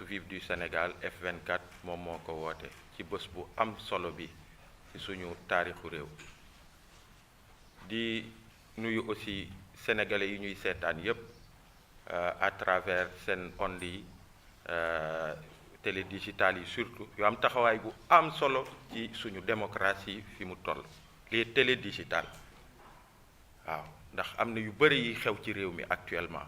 vive du Sénégal F24 moom moo ko woote ci bés bu am solo bi ci suñu taarixu réew di nuyu aussi sénégalais yi ñuy seetaan yépp à travers seen ondes yi télé digitales yi surtout yu am taxawaay bu am solo ci suñu démocratie fi mu toll les télé digitales waaw ndax am na yu bëri yi xew ci réew mi actuellement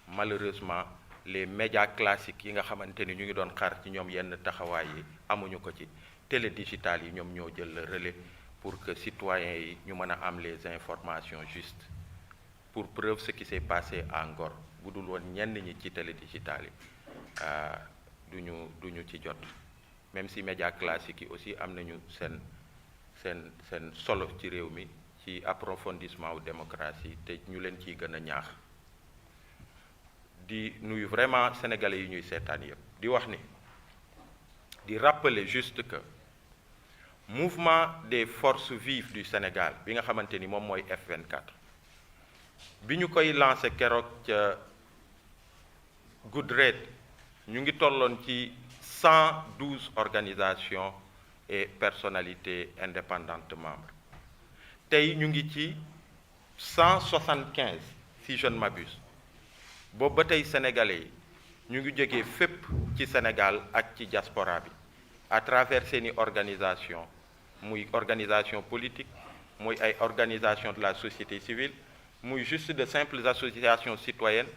malheureusement les médias classiques yi nga xamante ni ñu ngi doon xaar ci ñoom yenn taxawaay yi amuñu ko ci télé digitales yi ñoom ñoo jël le relais pour que citoyens yi ñu mën a am les informations justes pour preuve ce qui s'est passé à Ngor bu dul woon ñenn ñi ci télé digitales yi duñu ci jot même si médias classiques yi aussi am nañu seen solo ci réew mi ci approfondissement wu démocratie te ñu leen ciy gën a ñaax di nuyu vraiment sénégalais yi ñuy seetaan yépp di wax ni di rappeler juste que mouvement des forces vives du Sénégal bi nga xamante ni moom mooy F24 bi ñu koy lancé keroog ca Goodreads ñu ngi tolloon ci 112 organisations et personnalités indépendantes membres tey ñu ngi ci 175 si je ne m'abuse boobu ba tey sénégalais yi ñu ngi jógee fépp ci Sénégal ak ci diaspora bi à travers seeni organisation muy organisation politique muy ay organisation de la société civile muy juste de simples associations citoyennes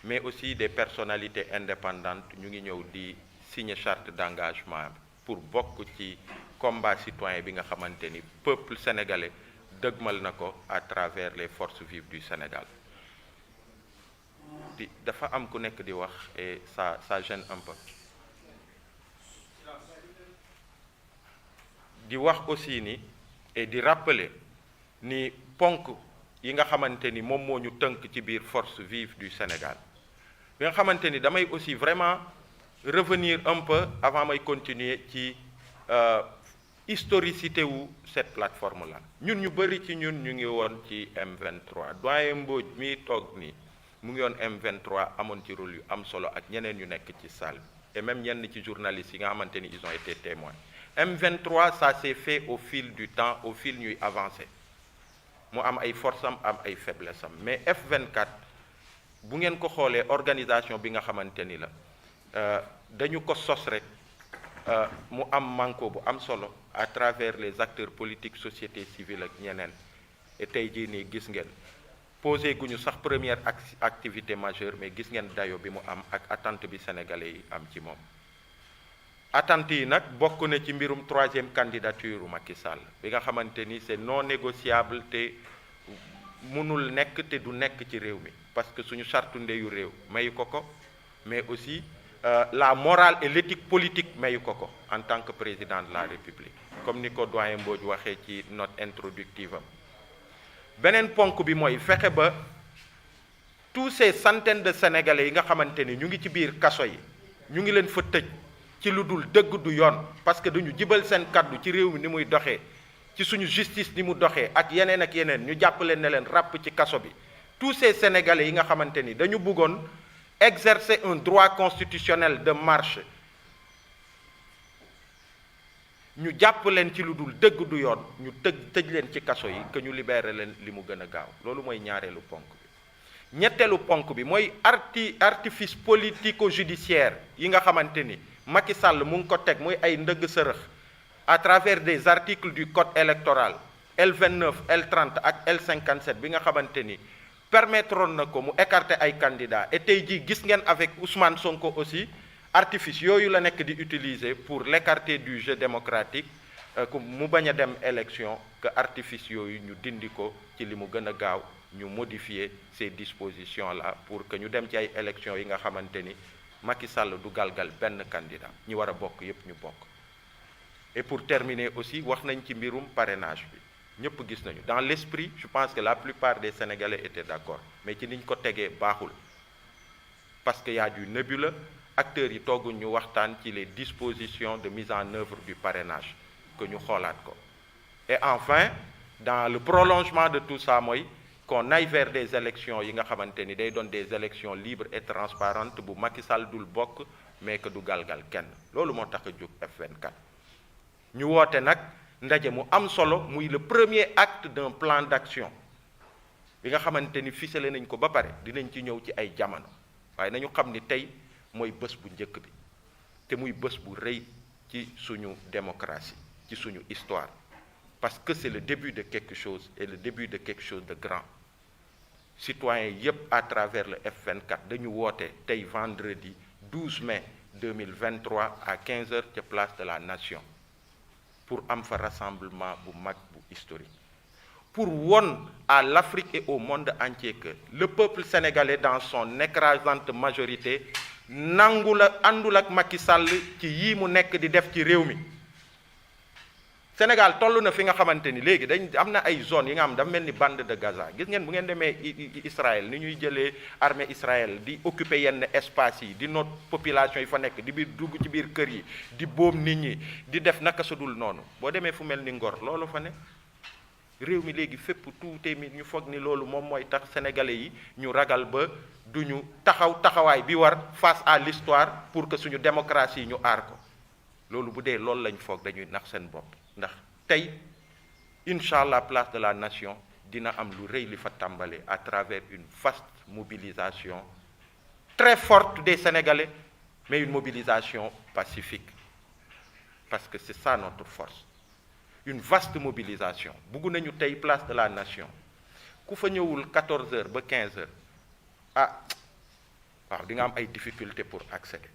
mais aussi des personnalités indépendantes ñu ngi ñëw di signer charte d'engagement pour bokk ci combat citoyen bi nga xamante ni peuple sénégalais dëgmal na ko à travers les forces vives du Sénégal dafa am ku nekk di wax et ça gêne un peu di wax aussi ni et di rappeler ni ponk yi nga xamante ni moom moo ñu tënk ci biir force vive du Sénégal bi nga xamante ni damay aussi vraiment revenir un peu avant may continuer ci historicité wu cette plateforme là ñun ñu bëri ci ñun ñu ngi woon ci M23 doyen Mbodj mi toog nii mu ngi woon M23 amoon ci rôle yu am solo ak ñeneen ñu nekk ci salle et même ñenn ci journalistes yi nga xamante ni ils ont été témoins M23 ça s'est fait au fil du temps au fil ñuy avancer mu am ay force am ay faiblesse am mais F24 bu ngeen ko xoolee organisation bi nga xamante ni la dañu ko sos rek mu am manko bu am solo à travers les acteurs politiques société civile ak ñeneen et tey jii nii gis ngeen posé guñu sax première activité majeure mais gis ngeen dayo bi mu am ak attente bi sénégalais yi am ci moom attente yi nag bokk na ci mbirum troisième candidature Macky Sall bi nga xamante ni c'est non négociable te mënul nekk te du nekk ci réew mi parce que suñu charte ndeyu réew mayu ko ko mais aussi la morale et l'éthique politique mayu ko ko en tant que président de la République comme ni ko doyen Mbodj waxee ci note introductive am beneen ponk bi mooy fexe ba tous ces centaines de sénégalais yi nga xamante ni ñu ngi ci biir kaso yi ñu ngi leen fa tëj ci lu dul dëgg du yoon parce que duñu jibal seen kaddu ci réew mi ni muy doxee ci suñu justice ni mu doxee ak yeneen ñu jàpp leen ne leen ràpp ci kaso bi tous ces sénégalais yi nga xamante ni dañu bëggoon exercer un droit constitutionnel de marche ñu jàpp leen ci lu dul dëgg du yoon ñu tëj leen ci kaso yi que ñu libérer leen li mu gën a gaaw loolu mooy ñaareelu ponk bi ñetteelu ponk bi mooy artifice politico-judiciaire yi nga xamante ni Macky Sall mu ngi ko teg muy ay ndëgg sërëx à travers des articles du code électoral L29 L30 ak L57 bi nga xamante ni permettroon na ko mu écarter ay candidats et tey jii gis ngeen avec Ousmane Sonko aussi artifice yooyu la nekk di utiliser pour l'écarter du jeu démocratique mu bañ a dem élection que artifice yooyu ñu dindi ko ci li mu gën a gaaw ñu modifier ces dispositions là pour que ñu dem ci ay élections yi nga xamante ni Macky Sall du galgal benn candidat ñi war a bokk yépp ñu bokk et pour terminer aussi wax nañ ci mbirum parrainage bi ñëpp gis nañu dans l'esprit je pense que la plupart des Sénégalais étaient d'accord mais ci niñ ko tegee baaxul parce que y a du nébuleux acteurs yi tooguñ ñu waxtaan ci les dispositions de mise en œuvre du parrainage que ñu xoolaat ko et enfin dans le prolongement de tout ça mooy qu'on aille vers des élections yi nga xamante ni day doon des élections libres et transparentes bu Macky Sall dul bokk mais que du galgal kenn loolu moo tax a jóg F24 ñu woote nag ndaje mu am solo muy le premier acte d'un plan d'action bi nga xamante ni ficelé nañ ko ba pare dinañ ci ñëw ci ay jamono waaye nañu xam ni tey mooy bés bu njëkk bi te muy bés bu rëy ci suñu démocratie ci suñu histoire parce que c'est le début de quelque chose et le début de quelque chose de grand citoyens yépp à travers le F24 dañu woote tey vendredi 12 mai 2023 à 15 heures ca place de la Nation pour am fa rassemblement bu mag bu historique pour won à l'Afrique et au monde entier que le peuple sénégalais dans son écrasante majorité àndul ak Macky Sall ci yii mu nekk di def ci réew mi Sénégal toll na fi nga xamante ni léegi dañ am na ay zones yi nga xam dafa mel ni bande de Gaza gis ngeen bu ngeen demee Israël ni ñuy jëlee armée Israël di occuper yenn espace yi di noot population yi fa nekk di biir dugg ci biir kër yi di boom nit ñi di def naka su dul noonu boo demee fu mel ni Ngor loolu fa ne réew mi léegi fépp tuutee mi ñu foog ni loolu moom mooy tax sénégalais yi ñu ragal ba duñu taxawaay bi war face à l'histoire pour que suñu démocratie ñu aar ko loolu bu dee loolu lañ foog dañuy nax seen bopp ndax tey incha allah place de la Nation dina am lu rëy li fa tàmbale à travers une vaste mobilisation très forte des Sénégalais mais une mobilisation pacifique parce que c'est ça notre force une vaste mobilisation bugg nañu tey place de la Nation ku fa ñëwul 14 heures ba 15 heures waaw di nga am ay difficultés pour accéder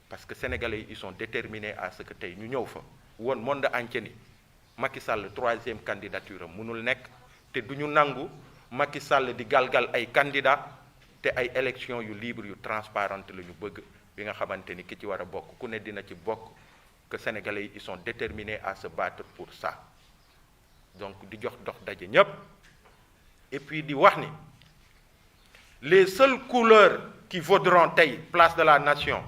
parce que sénégalais yi ils sont déterminés à ce que tey ñu ñëw fa woon monde entier ni Macky Sall troisième candidature am mënul nekk te du ñu nangu Macky Sall di galgal ay candidats te ay élections yu libre yu transparente la ñu bëgg bi nga xamante ni ki ci war a bokk ku ne dina ci bokk que sénégalais yi ils sont déterminés à se battre pour ça donc di jox dox daje ñépp et puis di wax ni les seules couleurs qui vaudront tey place de la Nation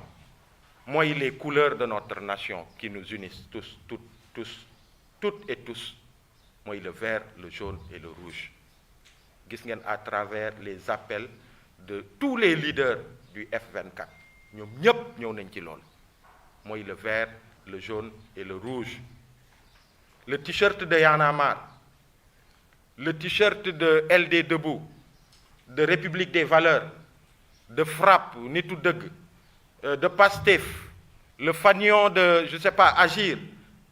mooy les couleurs de notre nation qui nous unissent toutes et tous mooy le vert le jaune et le rouge gis ngeen à travers les appels de tous les leaders du F24 ñoom ñépp ñëw nañ ci loolu mooy le vert le jaune et le rouge le t-shirt de Y'en a marre le t-shirt de LD Debout de République des valeurs de FRAPP nitu dëgg de PASTEF le fanion de je sais pas Agir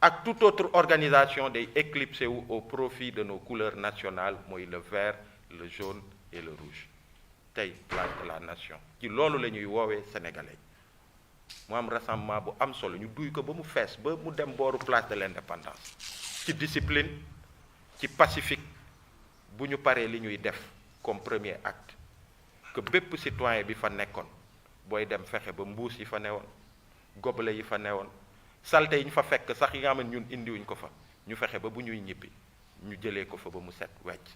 ak toute autre organisation day éclipsé wu au profit de nos couleurs nationales mooy le vert le jaune et le rouge tey place de la Nation ci loolu la ñuy woowee sénégalais mu am rassemblement bu am solo ñu duy ko ba mu fees ba mu dem booru place de l'indépendance ci discipline ci pacifique bu ñu paree li ñuy def comme premier acte que bépp citoyen bi fa nekkoon booy dem fexe ba mbuus yi fa newoon gobelet yi fa newoon saleté yi ñu fa fekk sax yi nga xam ne ñun indiwuñ ko fa ñu fexe ba bu ñuy ñibbi ñu jëlee ko fa ba mu set wecc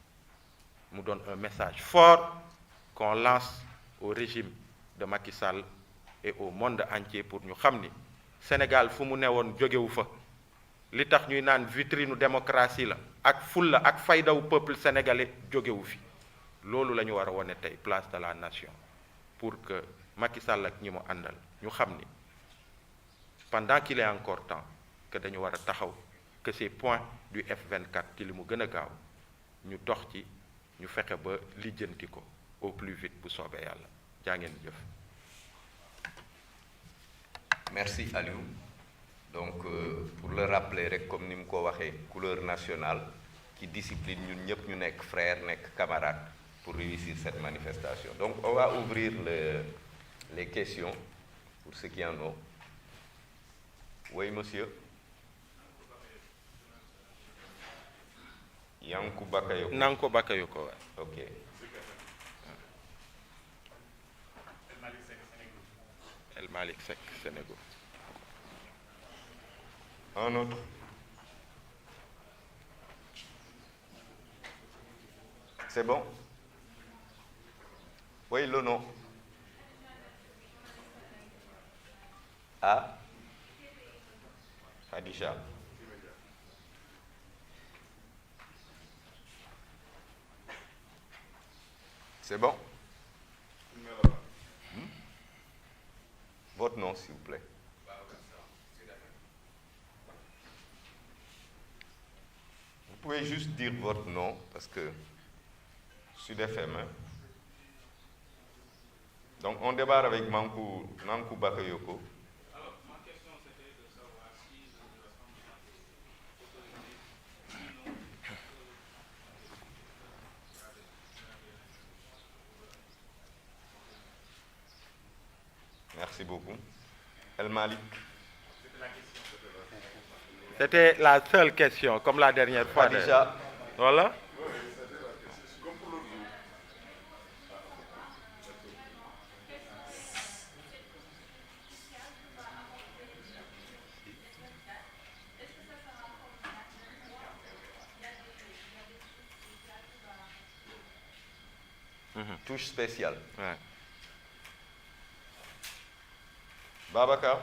mu doon un message fort qu'on lance au régime de Macky Sall et au monde entier pour ñu xam ni Sénégal fu mu newoon jógewu fa li tax ñuy naan vitrine démocratie la ak fulla ak faydawu peuple sénégalais jógewu fi loolu la ñu war a wone tey place de la Nation pour que Macky Sall ak ñi mu àndal ñu xam ni pendant qu'il est encore temps que dañu war a taxaw que ces points du F24 ci li mu gën a gaaw ñu dox ci ñu fexe ba lijjanti ko au plus vite bu soobee yàlla jaa ngeen jëf. Merci Aliou donc pour le rappeler rek comme ni mu ko waxee couleur nationale ci discipline ñun ñëpp ñu nekk frère nekk camarade pour réussir cette manifestation donc on va ouvrir les questions pour ceux qui en ont. Oui, monsieur. Yankou Bakayoko. Nanko Bakayoko, ouais. Ok. El Malik Seck, Sénégal. Un autre. C'est bon? Oui, le nom. Ah? Khadija. C'est bon? Votre nom, s'il vous plaît. Vous pouvez juste dire votre nom, parce que Sud FM. Hein? Donc, on démarre avec Nankou Bakayoko. Alors, ma question, c'était de savoir si le Rassemblement Merci beaucoup. El Malik. C'était la seule question, comme la dernière fois. Khadija. Voilà. Touche spéciale. Ouais. Babacar.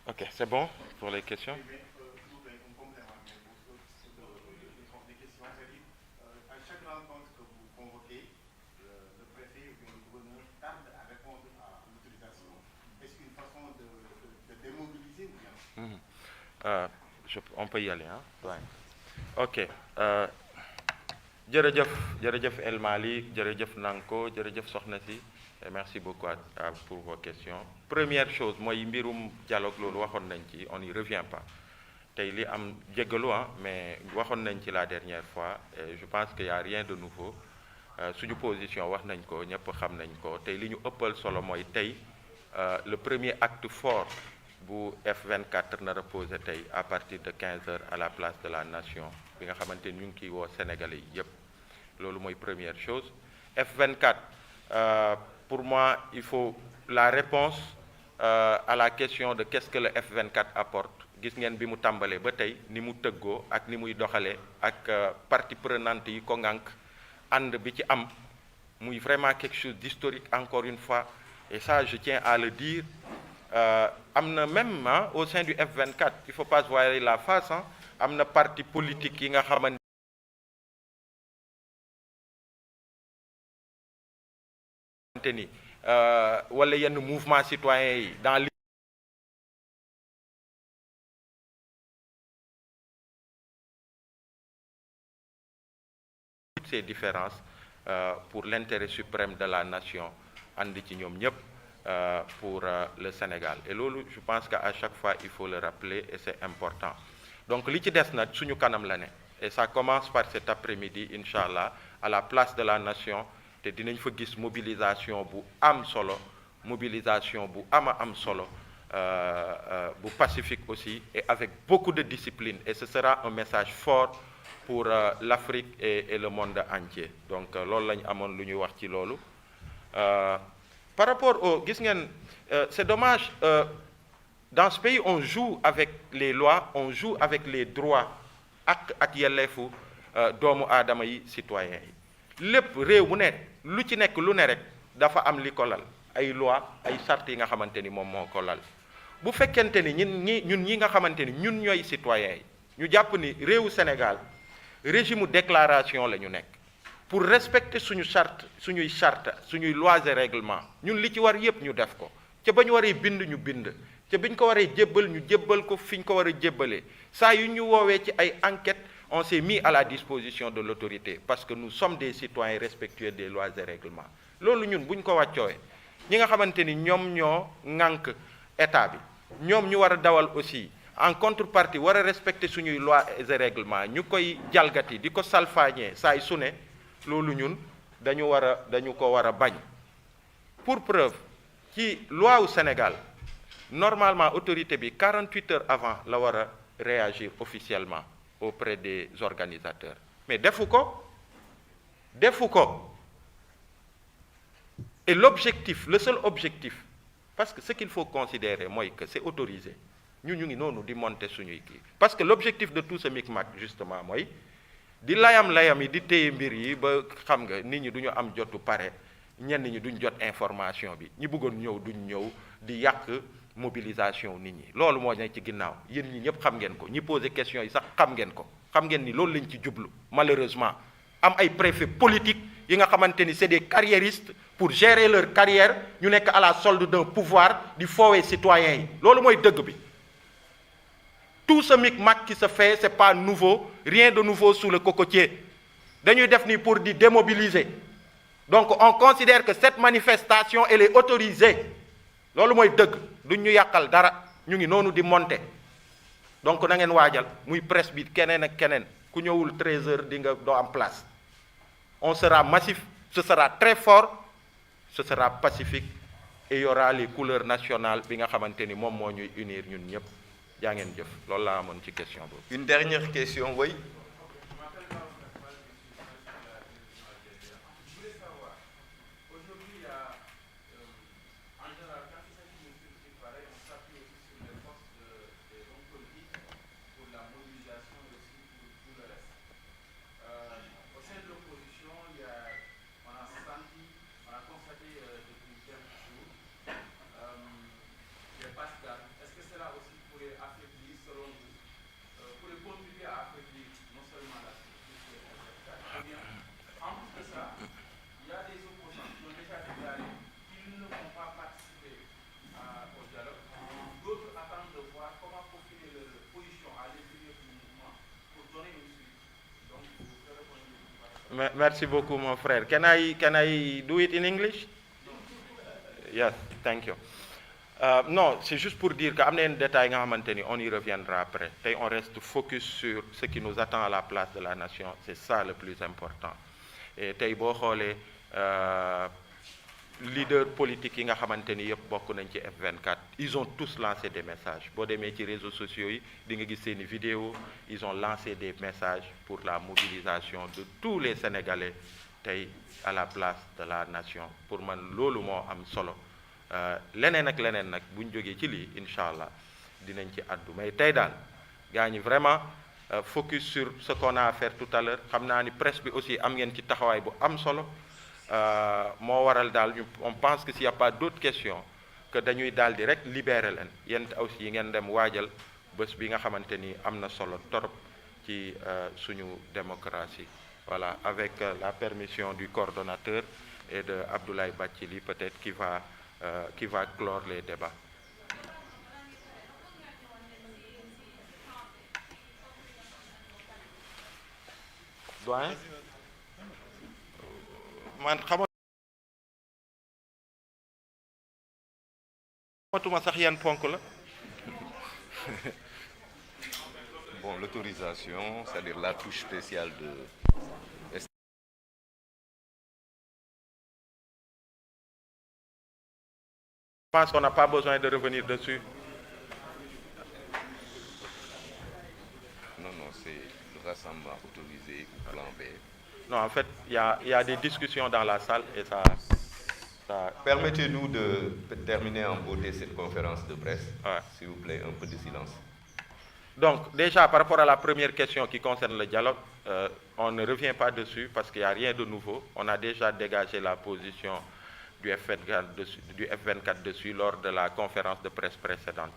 Ok, c'est bon pour les questions? à chaque rencontre que vous convoquez, le préfet ou bien le gouverneur tarde à répondre à l'autorisation. Est-ce une façon de démobiliser ou bien On peut y aller, hein? Ouais. Ok. Jërëjëf El Malik, jërëjëf Nanko, jërëjëf Sokhna Si, et merci beaucoup pour vos questions. Première chose, mooy mbirum dialogue loolu waxoon nañ ci, on n'y revient pas. Tey li am jéggalu mais waxoon nañ ci la dernière fois, et je pense qu'il y a rien de nouveau. Suñu position wax nañ ko, ñëpp xam nañ ko. Tey li ñu ëppal solo mooy tey le premier acte fort bu F24 na reposé tey à partir de 15h à la place de la Nation bi nga xamante ni ñu ngi ciy woo Sénégalais yi yëpp. Loolu mooy première chose. F24 pour moi il faut la réponse à la question de qu'est-ce que le F24 apporte. Gis ngeen bi mu tàmbalee ba tey ni mu tëggoo ak ni muy doxalee ak partie prenante yi ko ngànk ànd bi ci am muy vraiment quelque chose d'historique encore une fois, et ça je tiens à le dire. Am na même au sein du F24 il faut pas se voiler la face, am na parti politique yi nga xamante ni wala yenn mouvement citoyen yi dans ces différences pour l'intérêt suprême de la nation ànd ci ñoom ñëpp pour le Sénégal. Et loolu je pense qu'à chaque fois il faut le rappeler et c'est important. Donc li ci des nag suñu kanam la ne, et ça commence par cet après-midi inchallah à la place de la nation, te dinañ fa gis mobilisation bu am solo, mobilisation bu am solo, bu pacifique aussi et avec beaucoup de discipline, et ce sera un message fort pour l'Afrique et le monde entier. Donc loolu lañ amoon lu ñuy wax ci loolu. Par rapport au gis ngeen c'est dommage, dans ce pays on joue avec les lois, on joue avec les droits ak yelleefu doomu aadama yi, citoyens yi. Lépp réew mu ne lu ci nekk lu ne rek dafa am li ko lal, ay loi ay charte yi nga xamante ni moom moo ko lal. Bu fekkente ni ñun ñi nga xamante ni ñun ñooy citoyens yi ñu jàpp ni réewu Sénégal régime déclaration la ñu nekk pour respecter suñu charte suñuy lois et règlements, ñun li ci war yépp ñu def ko ca ba ñu waree bind ñu bind ca biñ ko waree jébbal ñu jébbal ko fi ñu ko war a jébbalee. Saa yu ñu woowee ci ay enquêtes on s'est mis à la disposition de l'autorité parce que nous sommes des citoyens respectueux des lois et règlements. Loolu ñun buñ ko wàccoowee ñi nga xamante ni ñoom ñoo ŋànk état bi ñoom ñu war a dawal aussi en contrepartie war a respecter suñuy lois et règlements, ñu koy jalgati di ko salfaañee saa su ne, loolu ñun dañu ko war a bañ. Pour preuve ci loi wu Sénégal normalement autorité bi 48 heures avant la war a réagir officiellement auprès des organisateurs, mais defu ko. Et l'objectif, le seul objectif parce que ce qu'il faut considérer mooy que c'est autorisé ñu ngi noonu di monter suñuy kii parce que l'objectif de tout ce micmac justement mooy di layam yi di téye mbir yi ba xam nga nit ñi duñu am jotu pare ñenn ñi duñ jot information bi ñi bëggoon ñëw duñ ñëw di yàq mobilisation nit ñi loolu moo nekk ci ginnaaw yéen ñi ñëpp xam ngeen ko ñi poser question yi sax xam ngeen ko xam ngeen ni loolu lañ ci jublu malheureusement am ay préfets politiques yi nga xamante ni c'est des carriéristes pour gérer leur carrière ñu nekk à la solde d'un pouvoir di foowee citoyens yi loolu mooy dëgg bi tout ce micmac qui se fait c'est pas nouveau rien de nouveau sous le cocotier dañuy def ni pour di démobiliser donc on considère que cette manifestation elle est autorisée loolu mooy dëgg duñ ñu yàqal dara ñu ngi noonu di monter donc na ngeen waajal muy presse bi keneen ak keneen ku ñëwul 13h di nga doo am place on sera massif ce sera très fort ce sera pacifique et il y aura les couleurs nationales bi nga xamante ni moom moo ñuy unir ñun ñëpp jaa ngeen jëf loolu laa amoon ci question boobu. Une dernière question, oui. Merci beaucoup mon frère. Can I do it in English? Yes, thank you. Non, c'est juste pour dire que am na yenn détail nga xamante ni on y reviendra après. Tey on reste focus sur ce qui nous attend à la place de la nation, c'est ça le plus important. Et tey boo xoolee leader politique yi nga xamante ni yëpp bokk nañ ci F24 ils ont tous lancé des messages boo demee ci réseaux sociaux yi di nga gis seeni vidéos ils ont lancé des messages pour la mobilisation de tous les Sénégalais tey à la place de la nation pour man loolu moo am solo leneen ak leneen nag bu ñu jógee ci lii incha allah dinañ ci addu mais tey daal gaa ñi vraiment focus sur ce qu'on a à faire tout à l'heure xam naa ni presse bi aussi am ngeen ci taxawaay bu am solo moo waral daal on pense que s'il y a pas d'autres questions que dañuy daal di rek libérer leen yéen aussi yi ngeen dem waajal bés bi nga xamante ni am na solo torop ci suñu démocratie voilà avec la permission du coordonnateur et de Abdoulaye Bathily peut-être qui va clore les débats. Doyen man xamatuma sax yan ponk la. Bon, l'autorisation, c'est-à-dire la touche spéciale de... Je pense qu'on n'a pas besoin de revenir dessus. Non, c'est le rassemblement autorisé ou plan B. Non, en fait, il y a des discussions dans la salle et ça... Permettez-nous de terminer en beauté cette conférence de presse. Ouais. S'il vous plaît, un peu de silence. Donc, déjà, par rapport à la première question qui concerne le dialogue, on ne revient pas dessus parce qu'il n'y a rien de nouveau. On a déjà dégagé la position du F24 dessus lors de la conférence de presse précédente.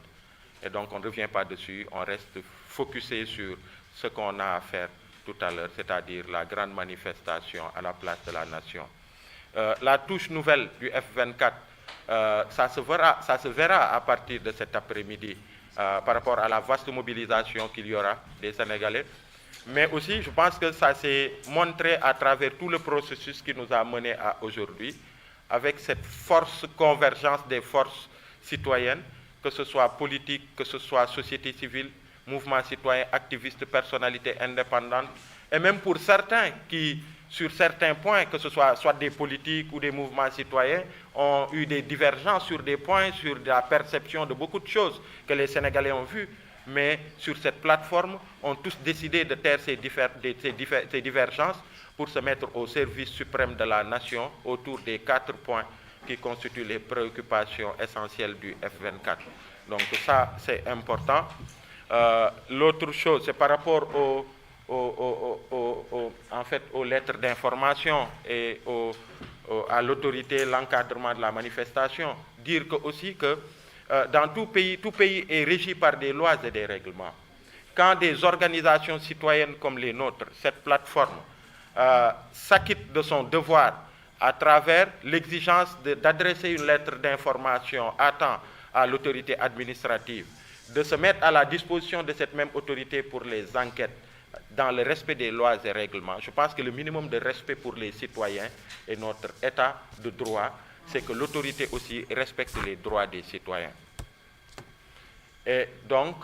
Et donc, on ne revient pas dessus. On reste focusé sur ce qu'on a à faire tout à l'heure, c'est-à-dire la grande manifestation à la place de la nation. La touche nouvelle du F24, ça se verra à partir de cet après-midi par rapport à la vaste mobilisation qu'il y aura des Sénégalais. Mais aussi, je pense que ça s'est montré à travers tout le processus qui nous a menés à aujourd'hui, avec cette force convergence des forces citoyennes, que ce soit politique, que ce soit société civile, mouvement citoyen, activistes, personnalités indépendantes, et même pour certains qui, sur certains points, que ce soit des politiques ou des mouvements citoyens, ont eu des divergences sur des points, sur la perception de beaucoup de choses que les Sénégalais ont vues, mais sur cette plateforme, ont tous décidé de taire ces divergences pour se mettre au service suprême de la nation autour des 4 points qui constituent les préoccupations essentielles du F24. Donc ça, c'est important. L'autre chose, c'est par rapport en fait, aux lettres d'information et à l'autorité, l'encadrement de la manifestation. Dire que, aussi que dans tout pays est régi par des lois et des règlements. Quand des organisations citoyennes comme les nôtres, cette plateforme, s'acquitte de son devoir à travers l'exigence d'adresser une lettre d'information à temps à l'autorité administrative, de se mettre à la disposition de cette même autorité pour les enquêtes dans le respect des lois et règlements. Je pense que le minimum de respect pour les citoyens et notre état de droit, c'est que l'autorité aussi respecte les droits des citoyens. Et donc,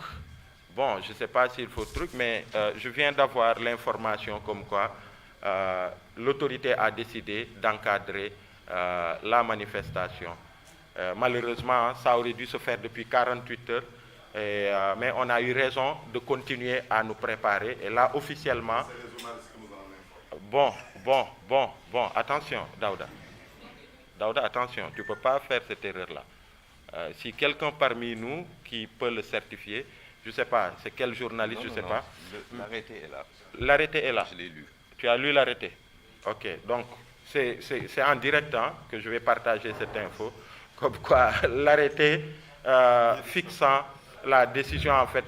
bon, je ne sais pas s'il faut truc, mais je viens d'avoir l'information comme quoi l'autorité a décidé d'encadrer la manifestation. Malheureusement, ça aurait dû se faire depuis 48 heures, mais on a eu raison de continuer à nous préparer. Et là, officiellement... Bon, attention, Daouda. Daouda, attention, tu ne peux pas faire cette erreur-là. Si quelqu'un parmi nous qui peut le certifier, je ne sais pas, c'est quel journaliste, je ne sais pas. L'arrêté est là. L'arrêté est là. Je l'ai lu. Tu as lu l'arrêté? Ok, donc c'est en direct que je vais partager cette info, comme quoi l'arrêté fixant la décision en fait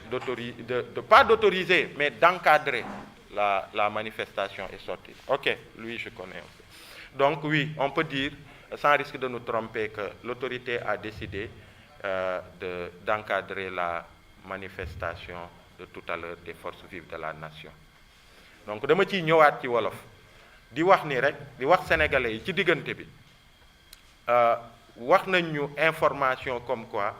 pas d'autoriser, mais d'encadrer la manifestation est sortie. Ok, lui je connais aussi. Donc oui, on peut dire, sans risque de nous tromper, que l'autorité a décidé d'encadrer la manifestation de tout à l'heure des forces vives de la nation. Donc dama ciy ñëwaat ci wolof di wax ni rek di wax sénégalais yi ci diggante bi wax nañ ñu information comme quoi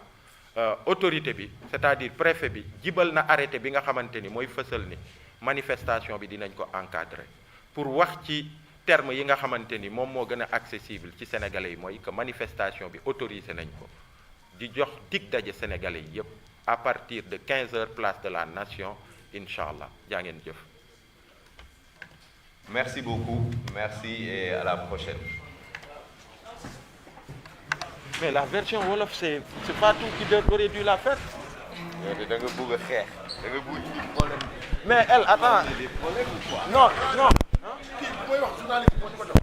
autorité bi, c'est-à-dire préfet bi, jibal na arrêté bi nga xamante ni mooy fësal ni manifestation bi dinañ ko encadrer pour wax ci terme yi nga xamante ni moom moo gën a accessible ci sénégalais yi mooy que manifestation bi autorisé nañ ko di jox dig daje sénégalais yi yépp à partir de 15 heures place de la nation, Inch'Allah. Jaa ngeen jëf. Merci beaucoup, merci et à la prochaine. Mais la version Wolof, c'est pas tout qui aurait dû la faire. Mais elle, attends. Des problèmes ou quoi? Non. Kii mooy wax journaliste moo ci ko jox.